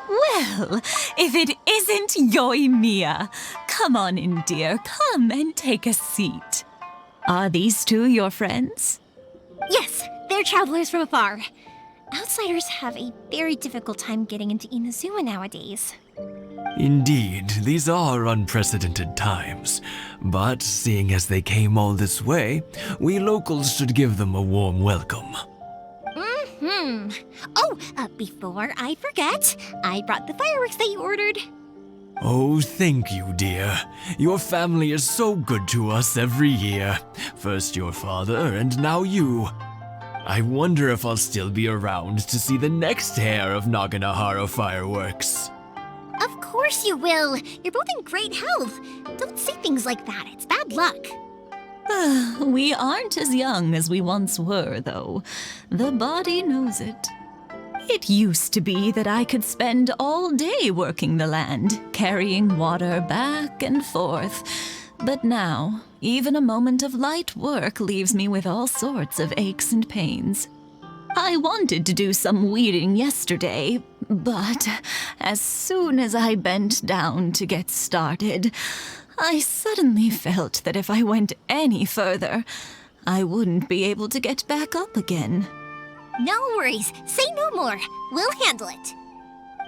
Well, if it isn't Yoimiya. Come on in, dear. Come and take a seat. Are these two your friends? Yes, they're travelers from afar. Outsiders have a very difficult time getting into Inazuma nowadays. Indeed, these are unprecedented times. But seeing as they came all this way, we locals should give them a warm welcome. Oh, before I forget, I brought the fireworks that you ordered. Oh, thank you, dear. Your family is so good to us every year. First your father, and now you. I wonder if I'll still be around to see the next hair of Naganahara fireworks. Of course you will. You're both in great health. Don't say things like that. It's bad luck. We aren't as young as we once were, though. The body knows it. It used to be that I could spend all day working the land, carrying water back and forth. But now, even a moment of light work leaves me with all sorts of aches and pains. I wanted to do some weeding yesterday, but as soon as I bent down to get started, I suddenly felt that if I went any further, I wouldn't be able to get back up again. No worries. Say no more. We'll handle it.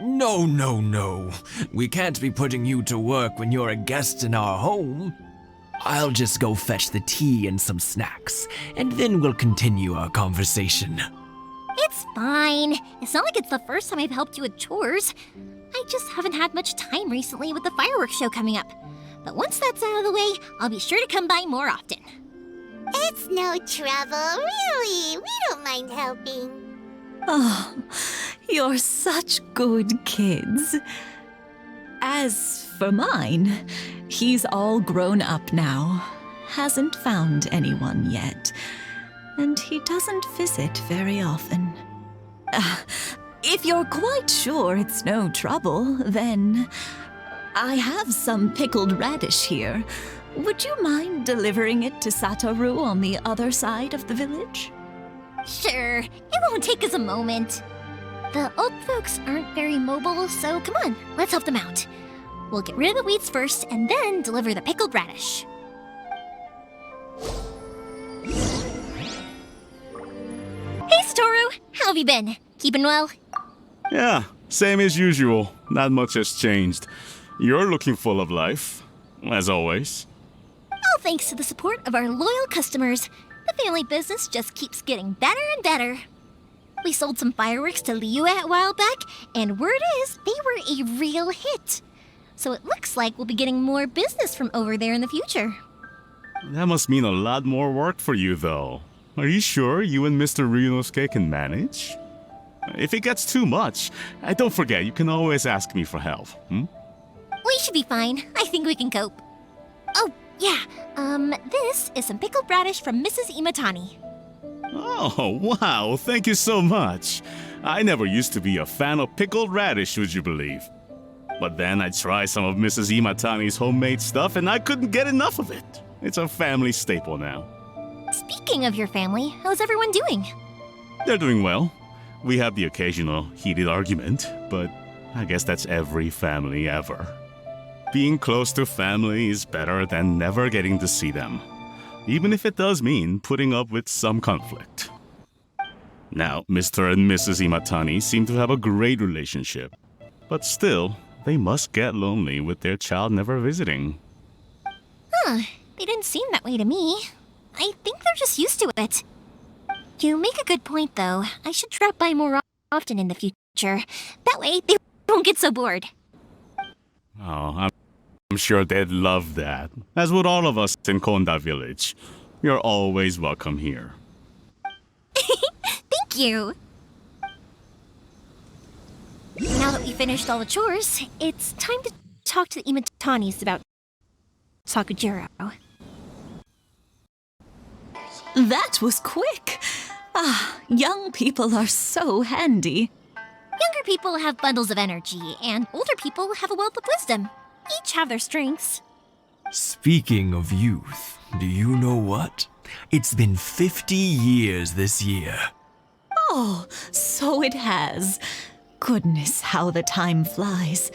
No, no, no. We can't be putting you to work when you're a guest in our home. I'll just go fetch the tea and some snacks, and then we'll continue our conversation. It's fine. It's not like it's the first time I've helped you with chores. I just haven't had much time recently with the fireworks show coming up. But once that's out of the way, I'll be sure to come by more often. It's no trouble, really. We don't mind helping. Oh, you're such good kids. As for mine, he's all grown up now, hasn't found anyone yet, and he doesn't visit very often. If you're quite sure it's no trouble, then I have some pickled radish here. Would you mind delivering it to Satoru on the other side of the village? Sure, it won't take us a moment. The old folks aren't very mobile, so come on, let's help them out. We'll get rid of the weeds first and then deliver the pickled radish. Hey, Satoru! How have you been? Keeping well? Yeah, same as usual. Not much has changed. You're looking full of life, as always. All thanks to the support of our loyal customers, the family business just keeps getting better and better. We sold some fireworks to Liyue a while back, and word is they were a real hit. So it looks like we'll be getting more business from over there in the future. That must mean a lot more work for you, though. Are you sure you and Mr. Ryunosuke can manage? If it gets too much, don't forget, you can always ask me for help, We should be fine. I think we can cope. Oh, yeah. This is some pickled radish from Mrs. Imatani. Oh, wow, thank you so much. I never used to be a fan of pickled radish, would you believe? But then I tried some of Mrs. Imatani's homemade stuff and I couldn't get enough of it. It's a family staple now. Speaking of your family, how's everyone doing? They're doing well. We have the occasional heated argument, but I guess that's every family ever. Being close to family is better than never getting to see them, even if it does mean putting up with some conflict. Now, Mr. and Mrs. Imatani seem to have a great relationship, but still, they must get lonely with their child never visiting. Huh, they didn't seem that way to me. I think they're just used to it. You make a good point, though. I should drop by more often in the future. That way, they won't get so bored. Oh, I'm sure they'd love that, as would all of us in Konda Village. You're always welcome here. Thank you! Now that we finished all the chores, it's time to talk to the Imatanis about Sakujiro. That was quick. Young people are so handy. Younger people have bundles of energy, and older people have a wealth of wisdom. Each have their strengths. Speaking of youth, do you know what? It's been 50 years this year. Oh, so it has. Goodness, how the time flies.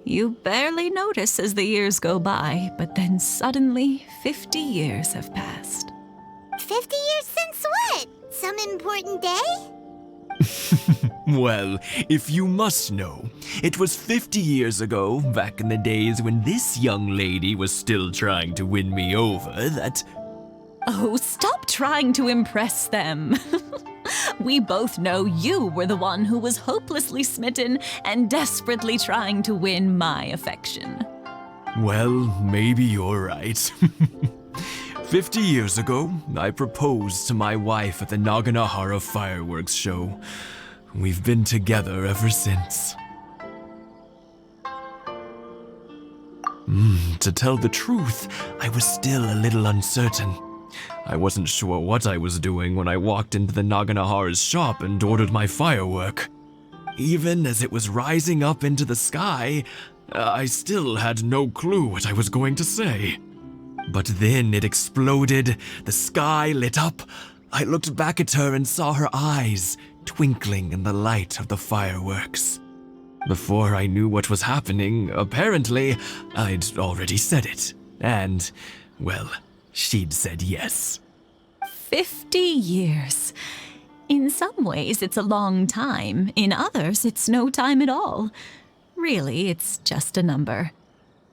You barely notice as the years go by, but then suddenly 50 years have passed. 50 years since what? Some important day? Well, if you must know, it was 50 years ago, back in the days when this young lady was still trying to win me over, that... Oh, stop trying to impress them. We both know you were the one who was hopelessly smitten and desperately trying to win my affection. Well, maybe you're right. 50 years ago, I proposed to my wife at the Naganahara fireworks show. We've been together ever since. To tell the truth, I was still a little uncertain. I wasn't sure what I was doing when I walked into the Naganahara's shop and ordered my firework. Even as it was rising up into the sky, I still had no clue what I was going to say. But then it exploded, the sky lit up. I looked back at her and saw her eyes twinkling in the light of the fireworks. Before I knew what was happening, apparently, I'd already said it. And, well, she'd said yes. 50 years. In some ways, it's a long time. In others, it's no time at all. Really, it's just a number.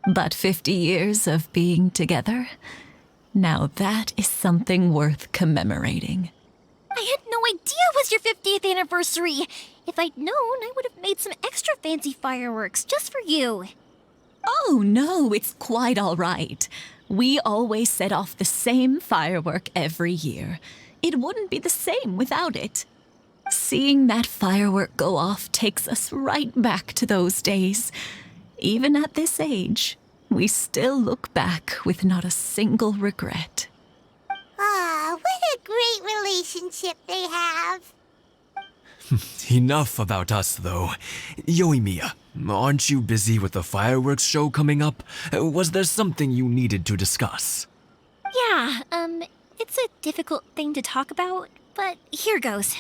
But 50 years of being together? Now that is something worth commemorating. I had no idea it was your 50th anniversary. If I'd known, I would have made some extra fancy fireworks just for you. Oh, no, it's quite all right. We always set off the same firework every year. It wouldn't be the same without it. Seeing that firework go off takes us right back to those days. Even at this age, we still look back with not a single regret. Ah, what a great relationship they have. Enough about us, though. Yoimiya, aren't you busy with the fireworks show coming up? Was there something you needed to discuss? Yeah, it's a difficult thing to talk about, but here goes.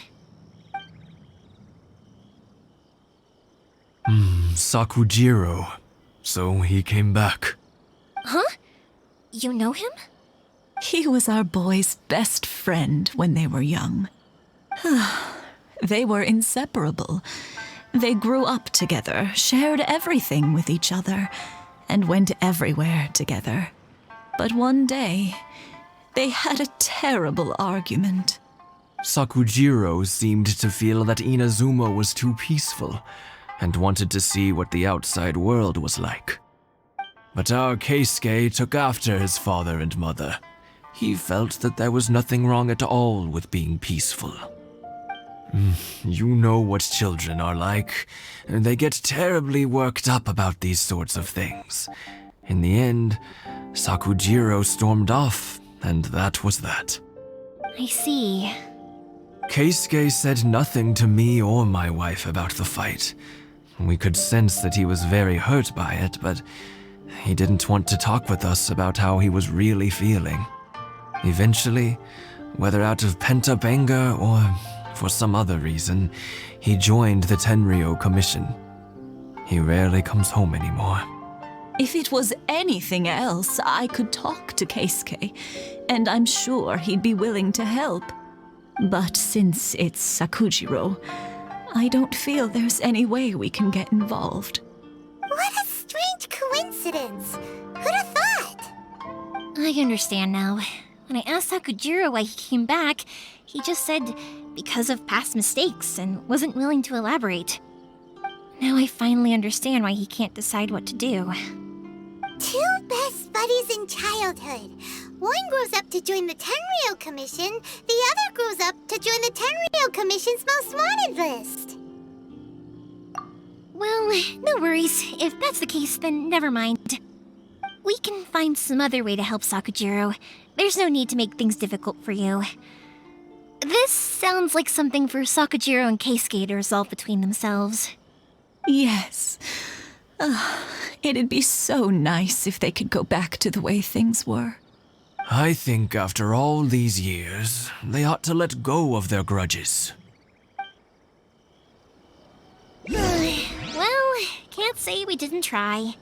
Sakujiro. So he came back. Huh? You know him? He was our boys' best friend when they were young. They were inseparable. They grew up together, shared everything with each other, and went everywhere together. But one day, they had a terrible argument. Sakujiro seemed to feel that Inazuma was too peaceful and wanted to see what the outside world was like. But our Keisuke took after his father and mother. He felt that there was nothing wrong at all with being peaceful. You know what children are like. They get terribly worked up about these sorts of things. In the end, Sakujiro stormed off, and that was that. I see. Keisuke said nothing to me or my wife about the fight. We could sense that he was very hurt by it, but he didn't want to talk with us about how he was really feeling. Eventually, whether out of pent-up anger or for some other reason, he joined the Tenryou Commission. He rarely comes home anymore. If it was anything else, I could talk to Keisuke, and I'm sure he'd be willing to help. But since it's Sakujiro, I don't feel there's any way we can get involved. What a strange coincidence. Who'd have thought? I understand now. When I asked Sakujiro why he came back, he just said because of past mistakes and wasn't willing to elaborate. Now I finally understand why he can't decide what to do. Two best buddies in childhood. One grows up to join the Tenryou Commission, the other grows up to join the Tenryou Commission's most wanted list. Well, no worries. If that's the case, then never mind. We can find some other way to help Sakujiro. There's no need to make things difficult for you. This sounds like something for Sakujiro and Keisuke to resolve between themselves. Yes. It'd be so nice if they could go back to the way things were. I think after all these years, they ought to let go of their grudges. Well, can't say we didn't try.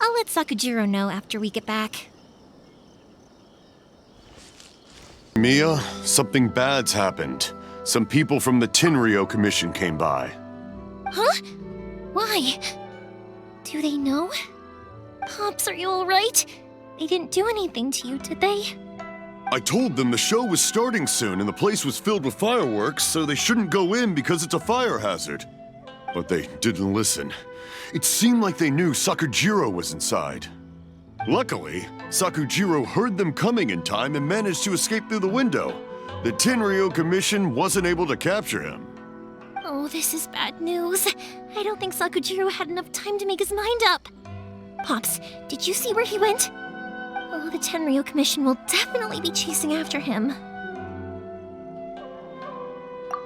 I'll let Sakujiro know after we get back. Mia, something bad's happened. Some people from the Tenryou Commission came by. Huh? Why? Do they know? Pops, are you alright? They didn't do anything to you, did they? I told them the show was starting soon and the place was filled with fireworks, so they shouldn't go in because it's a fire hazard. But they didn't listen. It seemed like they knew Sakujiro was inside. Luckily, Sakujiro heard them coming in time and managed to escape through the window. The Tenryou Commission wasn't able to capture him. Oh, this is bad news. I don't think Sakujiro had enough time to make his mind up. Pops, did you see where he went? Oh, the Tenryou Commission will definitely be chasing after him.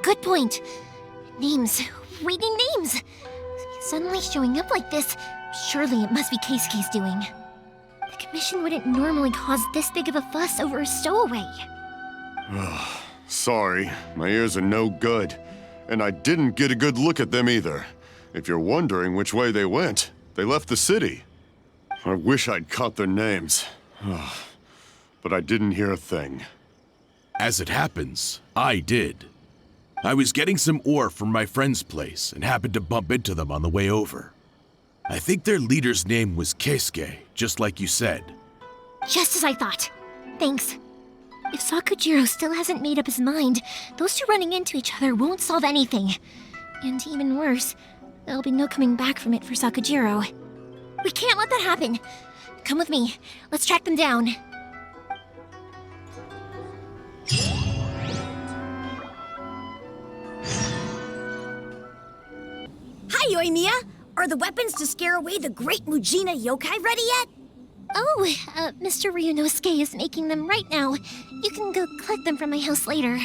Good point. Names. We need names. Suddenly showing up like this, surely it must be Keisuke's doing. The Commission wouldn't normally cause this big of a fuss over a stowaway. Sorry, my ears are no good. And I didn't get a good look at them either. If you're wondering which way they went, they left the city. I wish I'd caught their names. But I didn't hear a thing. As it happens, I did. I was getting some ore from my friend's place and happened to bump into them on the way over. I think their leader's name was Keisuke, just like you said. Just as I thought. Thanks. If Sakujiro still hasn't made up his mind, those two running into each other won't solve anything. And even worse, there'll be no coming back from it for Sakujiro. We can't let that happen. Come with me. Let's track them down. Hi, Yoimiya! Are the weapons to scare away the great Mujina yokai ready yet? Oh, Mr. Ryunosuke is making them right now. You can go collect them from my house later.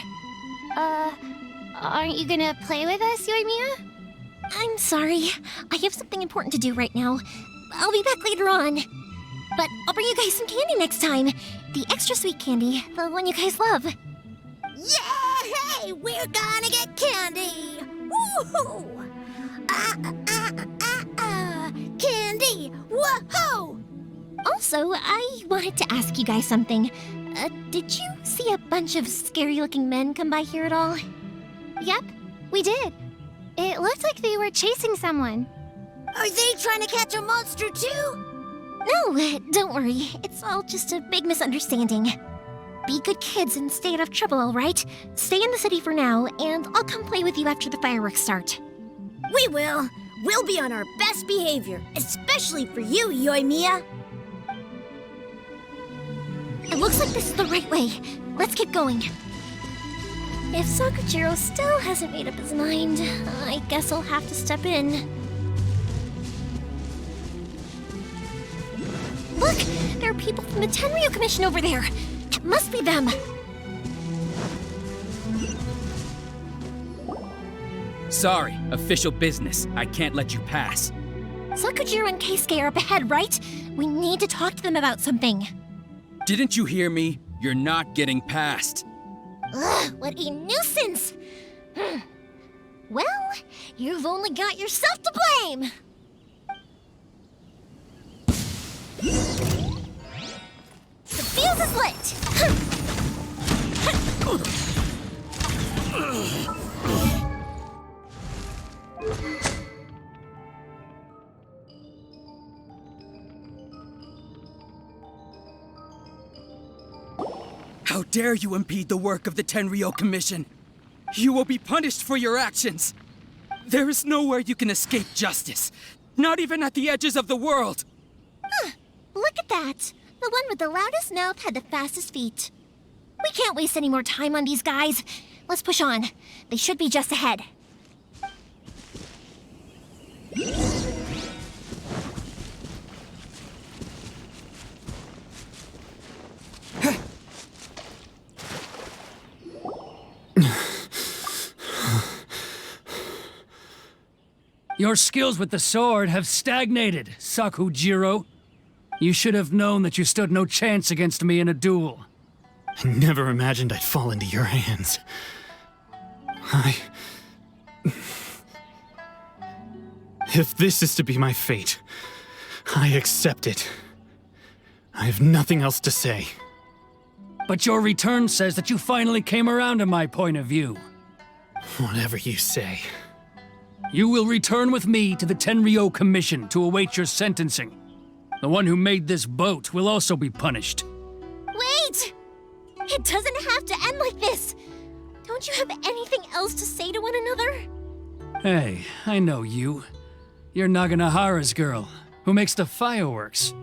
Aren't you gonna play with us, Yoimiya? I'm sorry. I have something important to do right now. I'll be back later on. But I'll bring you guys some candy next time. The extra sweet candy, the one you guys love. Yay! We're gonna get candy! Woohoo! Candy! Woohoo! Also, I wanted to ask you guys something. Did you see a bunch of scary-looking men come by here at all? Yep, we did. It looked like they were chasing someone. Are they trying to catch a monster too? No, don't worry. It's all just a big misunderstanding. Be good kids and stay out of trouble, all right? Stay in the city for now, and I'll come play with you after the fireworks start. We will. We'll be on our best behavior, especially for you, Yoimiya. It looks like this is the right way. Let's keep going. If Sakujiro still hasn't made up his mind, I guess I'll have to step in. Look! There are people from the Tenryou Commission over there! It must be them! Sorry, official business. I can't let you pass. Sakujiro and Keisuke are up ahead, right? We need to talk to them about something. Didn't you hear me? You're not getting past. Ugh, what a nuisance! Well, you've only got yourself to blame! The fuse is lit! How dare you impede the work of the Tenryou Commission? You will be punished for your actions. There is nowhere you can escape justice, not even at the edges of the world. Look at that! The one with the loudest mouth had the fastest feet. We can't waste any more time on these guys. Let's push on. They should be just ahead. Your skills with the sword have stagnated, Sakujiro. You should have known that you stood no chance against me in a duel. I never imagined I'd fall into your hands. If this is to be my fate, I accept it. I have nothing else to say. But your return says that you finally came around to my point of view. Whatever you say. You will return with me to the Tenryou Commission to await your sentencing. The one who made this boat will also be punished. Wait! It doesn't have to end like this! Don't you have anything else to say to one another? Hey, I know you. You're Naganahara's girl, who makes the fireworks.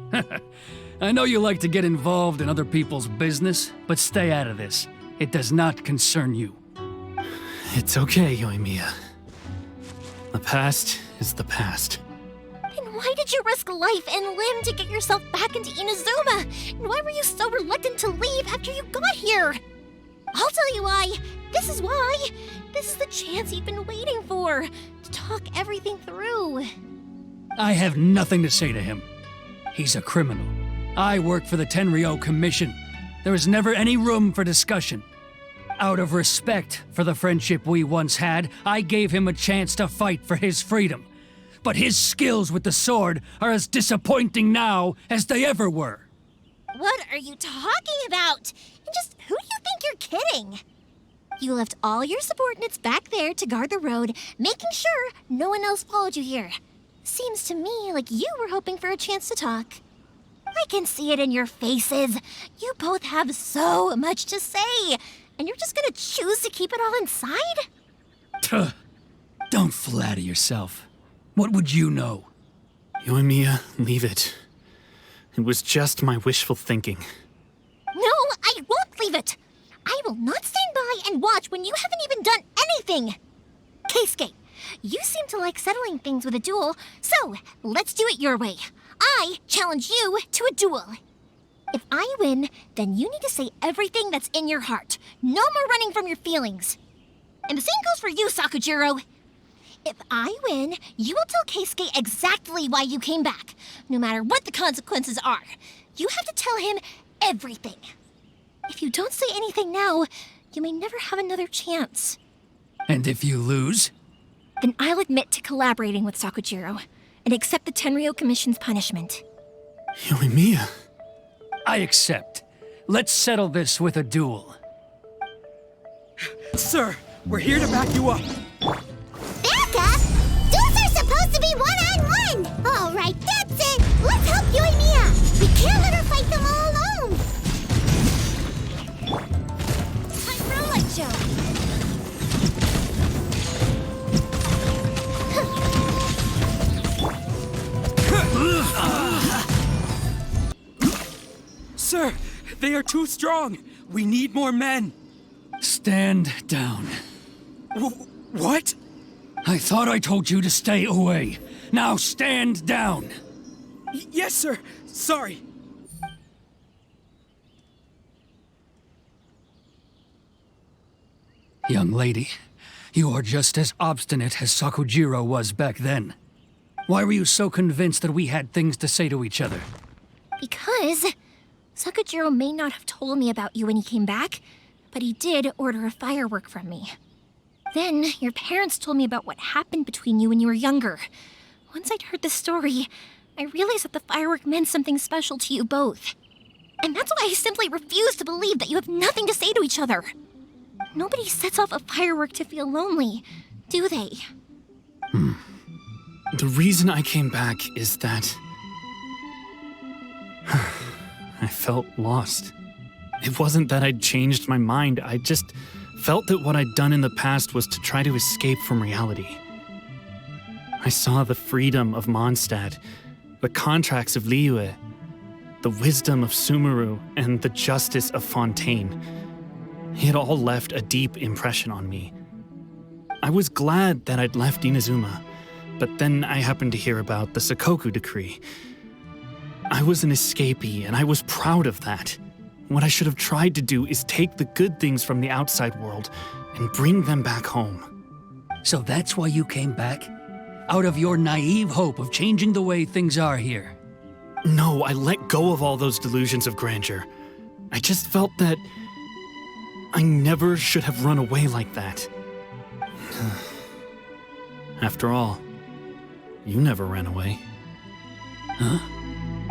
I know you like to get involved in other people's business, but stay out of this. It does not concern you. It's okay, Yoimiya. The past is the past. Then why did you risk life and limb to get yourself back into Inazuma? And why were you so reluctant to leave after you got here? I'll tell you why. This is why. This is the chance you've been waiting for, to talk everything through. I have nothing to say to him. He's a criminal. I work for the Tenryou Commission. There is never any room for discussion. Out of respect for the friendship we once had, I gave him a chance to fight for his freedom. But his skills with the sword are as disappointing now as they ever were. What are you talking about? And just who do you think you're kidding? You left all your subordinates back there to guard the road, making sure no one else followed you here. Seems to me like you were hoping for a chance to talk. I can see it in your faces. You both have so much to say, and you're just gonna choose to keep it all inside? Tuh. Don't flatter yourself. What would you know? Yoimiya, leave it. It was just my wishful thinking. No, I won't leave it. I will not stand by and watch when you haven't even done anything. Keisuke, you seem to like settling things with a duel, so let's do it your way. I challenge you to a duel. If I win, then you need to say everything that's in your heart. No more running from your feelings. And the same goes for you, Sakujiro. If I win, you will tell Keisuke exactly why you came back, no matter what the consequences are. You have to tell him everything. If you don't say anything now, you may never have another chance. And if you lose? Then I'll admit to collaborating with Sakujiro and accept the Tenryou Commission's punishment. Yoimiya. I accept. Let's settle this with a duel. Sir, we're here to back you up. Back up? Duels are supposed to be one-on-one! All right, that's it! Let's help Yoimiya! We can't let her fight them all alone! Time for a light show! Sir, they are too strong. We need more men. Stand down. What? I thought I told you to stay away. Now stand down. Yes, sir. Sorry. Young lady, you are just as obstinate as Sakujiro was back then. Why were you so convinced that we had things to say to each other? Because Sakujiro may not have told me about you when he came back, but he did order a firework from me. Then your parents told me about what happened between you when you were younger. Once I'd heard the story, I realized that the firework meant something special to you both. And that's why I simply refuse to believe that you have nothing to say to each other. Nobody sets off a firework to feel lonely, do they? The reason I came back is that I felt lost. It wasn't that I'd changed my mind, I just felt that what I'd done in the past was to try to escape from reality. I saw the freedom of Mondstadt, the contracts of Liyue, the wisdom of Sumeru, and the justice of Fontaine. It all left a deep impression on me. I was glad that I'd left Inazuma, but then I happened to hear about the Sakoku decree. I was an escapee, and I was proud of that. What I should have tried to do is take the good things from the outside world and bring them back home. So that's why you came back? Out of your naive hope of changing the way things are here? No, I let go of all those delusions of grandeur. I just felt that I never should have run away like that. After all, you never ran away. Huh?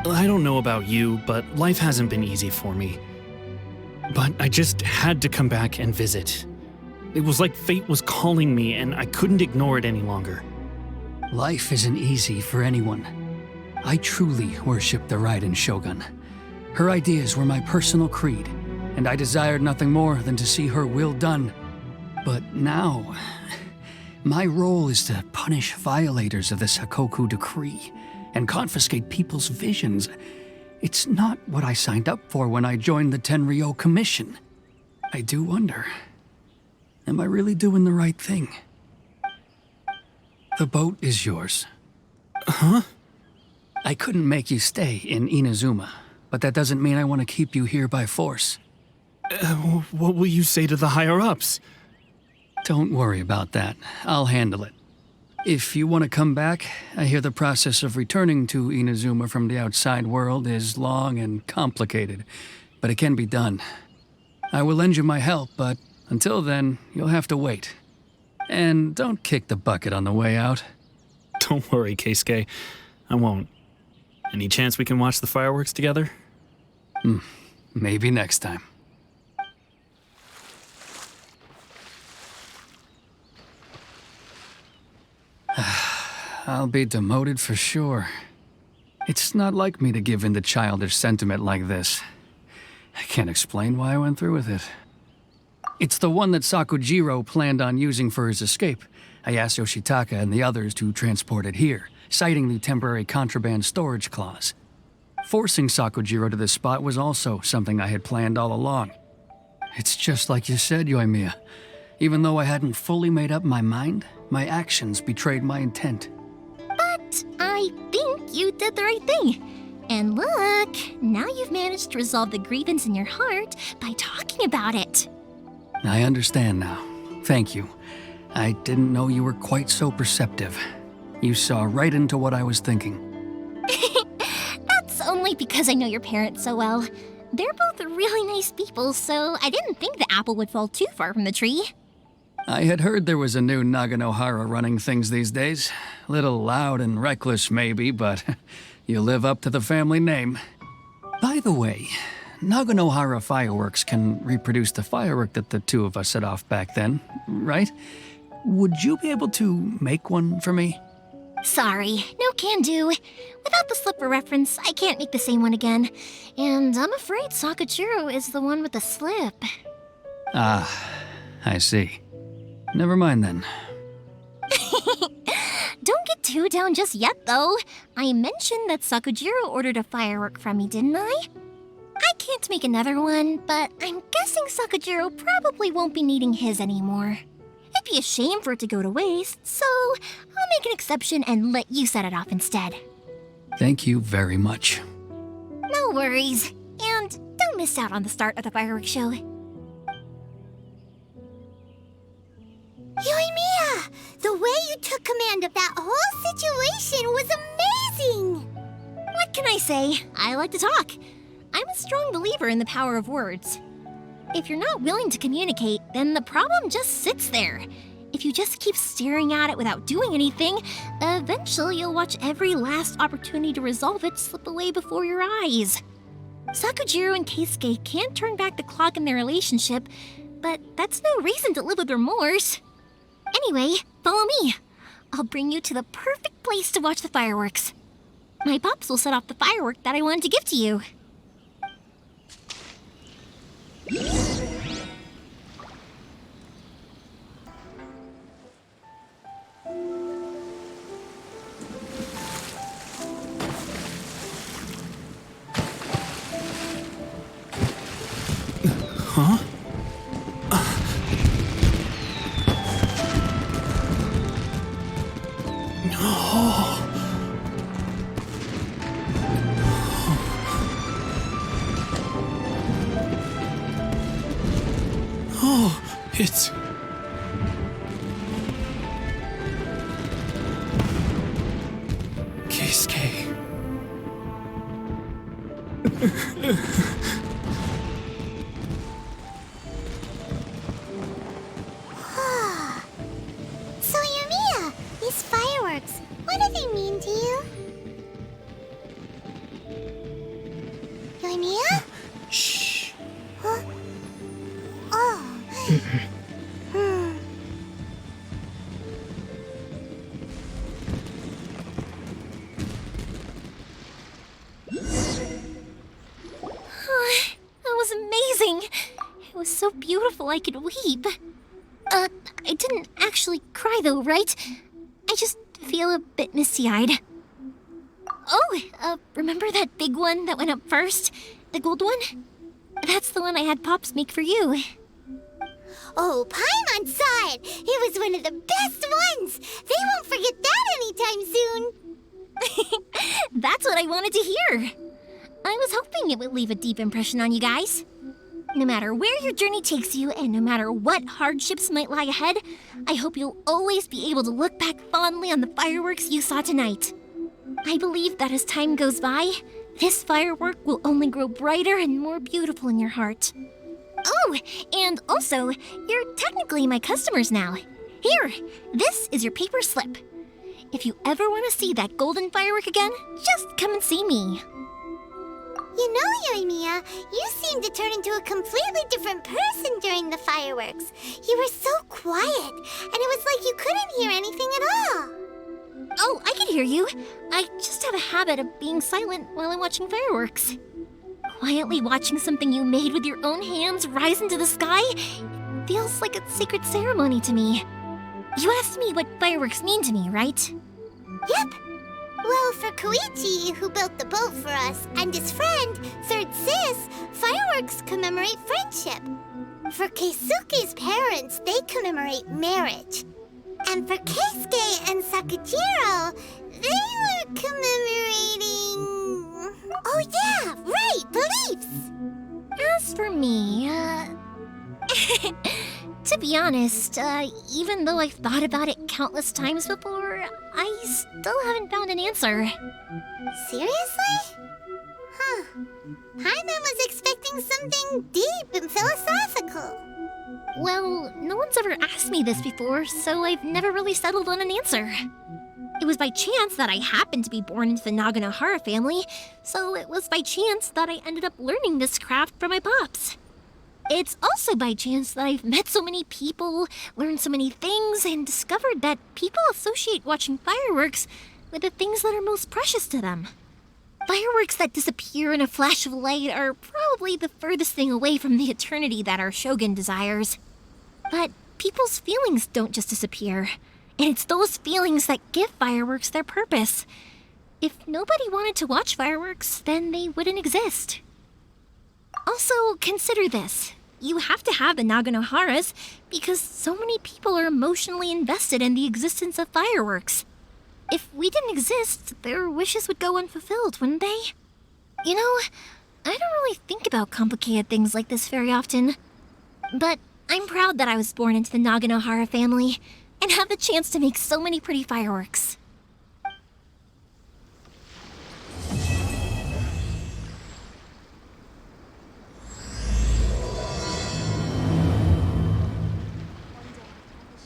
I don't know about you, but life hasn't been easy for me. But I just had to come back and visit. It was like fate was calling me, and I couldn't ignore it any longer. Life isn't easy for anyone. I truly worship the Raiden Shogun. Her ideas were my personal creed, and I desired nothing more than to see her will done. But now, my role is to punish violators of the Sakoku decree and confiscate people's visions. It's not what I signed up for when I joined the Tenryou Commission. I do wonder, am I really doing the right thing? The boat is yours. Huh? I couldn't make you stay in Inazuma, but that doesn't mean I want to keep you here by force. What will you say to the higher-ups? Don't worry about that. I'll handle it. If you want to come back, I hear the process of returning to Inazuma from the outside world is long and complicated, but it can be done. I will lend you my help, but until then, you'll have to wait. And don't kick the bucket on the way out. Don't worry, Keisuke. I won't. Any chance we can watch the fireworks together? Maybe next time. I'll be demoted for sure. It's not like me to give in to childish sentiment like this. I can't explain why I went through with it. It's the one that Sakujiro planned on using for his escape. I asked Yoshitaka and the others to transport it here, citing the temporary contraband storage clause. Forcing Sakujiro to this spot was also something I had planned all along. It's just like you said, Yoimiya. Even though I hadn't fully made up my mind, my actions betrayed my intent. But I think you did the right thing. And look, now you've managed to resolve the grievance in your heart by talking about it. I understand now. Thank you. I didn't know you were quite so perceptive. You saw right into what I was thinking. That's only because I know your parents so well. They're both really nice people, so I didn't think the apple would fall too far from the tree. I had heard there was a new Naganohara running things these days. Little loud and reckless, maybe, but you live up to the family name. By the way, Naganohara fireworks can reproduce the firework that the two of us set off back then, right? Would you be able to make one for me? Sorry, no can do. Without the slipper reference, I can't make the same one again. And I'm afraid Sakujiro is the one with the slip. Ah, I see. Never mind then. Don't get too down just yet, though. I mentioned that Sakujiro ordered a firework from me, didn't I? I can't make another one, but I'm guessing Sakujiro probably won't be needing his anymore. It'd be a shame for it to go to waste, so I'll make an exception and let you set it off instead. Thank you very much. No worries. And don't miss out on the start of the fireworks show. Yoimiya! The way you took command of that whole situation was amazing! What can I say? I like to talk. I'm a strong believer in the power of words. If you're not willing to communicate, then the problem just sits there. If you just keep staring at it without doing anything, eventually you'll watch every last opportunity to resolve it slip away before your eyes. Sakujiro and Keisuke can't turn back the clock in their relationship, but that's no reason to live with remorse. Anyway, follow me. I'll bring you to the perfect place to watch the fireworks. My pops will set off the firework that I wanted to give to you. Huh? Oh, it's... Keisuke. So, Yoimiya, these fireworks, what do they mean to you? Yoimiya? Shh. Huh? Oh. That was amazing. It was so beautiful I could weep. I didn't actually cry though, right? I just feel a bit misty-eyed. Oh, remember that big one that went up first? The gold one? That's the one I had Pops make for you. Oh, Paimon saw it! It was one of the best ones! They won't forget that anytime soon! That's what I wanted to hear. I was hoping it would leave a deep impression on you guys. No matter where your journey takes you, and no matter what hardships might lie ahead, I hope you'll always be able to look back fondly on the fireworks you saw tonight. I believe that as time goes by, this firework will only grow brighter and more beautiful in your heart. Oh, and also, you're technically my customers now. Here, this is your paper slip. If you ever want to see that golden firework again, just come and see me. You know, Yoimiya, you seemed to turn into a completely different person during the fireworks. You were so quiet, and it was like you couldn't hear anything at all. Oh, I can hear you. I just have a habit of being silent while I'm watching fireworks. Quietly watching something you made with your own hands rise into the sky feels like a sacred ceremony to me. You asked me what fireworks mean to me, right? Yep. Well, for Koichi, who built the boat for us, and his friend, Third Sis, fireworks commemorate friendship. For Keisuke's parents, they commemorate marriage. And for Keisuke and Sakujiro, they were commemorating... Oh yeah, right, beliefs! As for me, to be honest, even though I've thought about it countless times before, I still haven't found an answer. Seriously? Huh. Paimon was expecting something deep and philosophical. Well, no one's ever asked me this before, so I've never really settled on an answer. It was by chance that I happened to be born into the Naganohara family, so it was by chance that I ended up learning this craft from my pops. It's also by chance that I've met so many people, learned so many things, and discovered that people associate watching fireworks with the things that are most precious to them. Fireworks that disappear in a flash of light are probably the furthest thing away from the eternity that our shogun desires. But people's feelings don't just disappear, and it's those feelings that give fireworks their purpose. If nobody wanted to watch fireworks, then they wouldn't exist. Also, consider this. You have to have the Naganoharas because so many people are emotionally invested in the existence of fireworks. If we didn't exist, their wishes would go unfulfilled, wouldn't they? You know, I don't really think about complicated things like this very often. But I'm proud that I was born into the Naganohara family and have the chance to make so many pretty fireworks.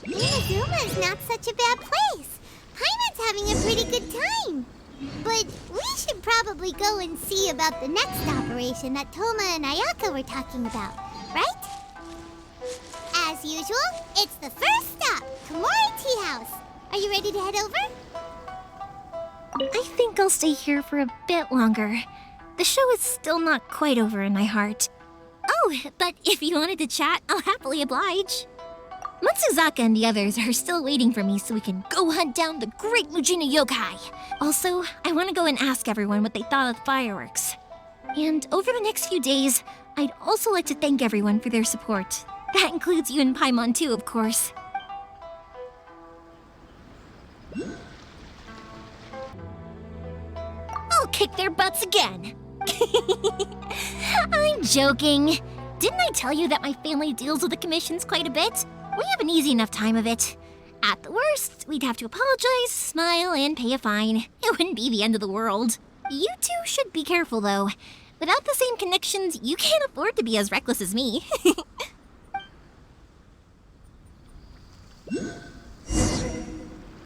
Inazuma's not such a bad place. Paimon's having a pretty good time. But we should probably go and see about the next operation that Toma and Ayaka were talking about, right? As usual, it's the first stop, Komori Tea House. Are you ready to head over? I think I'll stay here for a bit longer. The show is still not quite over in my heart. Oh, but if you wanted to chat, I'll happily oblige. Matsuzaka and the others are still waiting for me so we can go hunt down the great Mujina yokai. Also, I want to go and ask everyone what they thought of the fireworks. And over the next few days, I'd also like to thank everyone for their support. That includes you and Paimon too, of course. I'll kick their butts again. I'm joking. Didn't I tell you that my family deals with the commissions quite a bit? We have an easy enough time of it. At the worst, we'd have to apologize, smile, and pay a fine. It wouldn't be the end of the world. You two should be careful, though. Without the same connections, you can't afford to be as reckless as me.